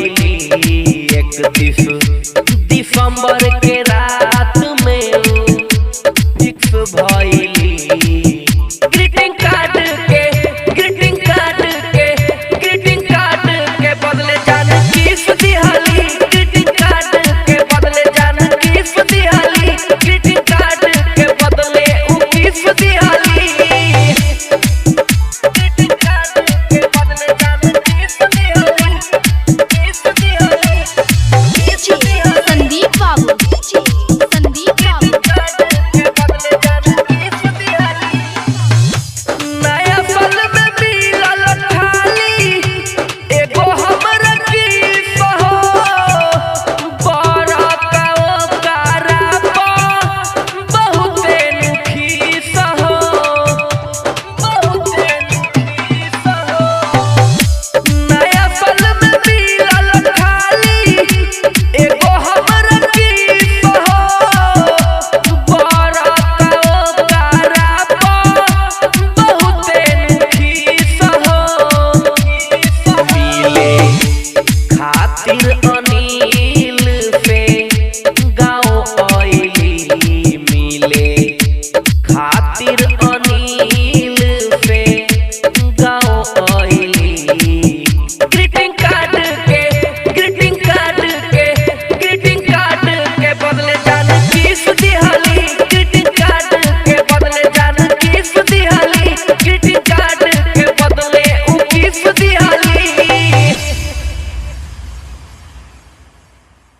भइली 31 दिसंबर के रात में फिक्स भइली। ग्रीटिंग कार्ड के बदले जान किस दिहाली। ग्रीटिंग कार्ड के बदले जान किस दिहाली। ग्रीटिंग कार्ड के बदले उ किस दिहाली। ग्रीटिंग कार्ड के बदले जान किस दिहाली। किस दिहाली। संदीप बाबू, संदीप बाबू। के बदले जान किस दिहाली। नया साल में मिलल खाली एगो हमरा किस हो। बड़ा कारा बहुते नुखीस हो। बहुते नुखीस हो। नया साल में मिलल खाली एगो हमरा किस हो। बड़ा कारा बहुते नुखीस हो। मिले खातिर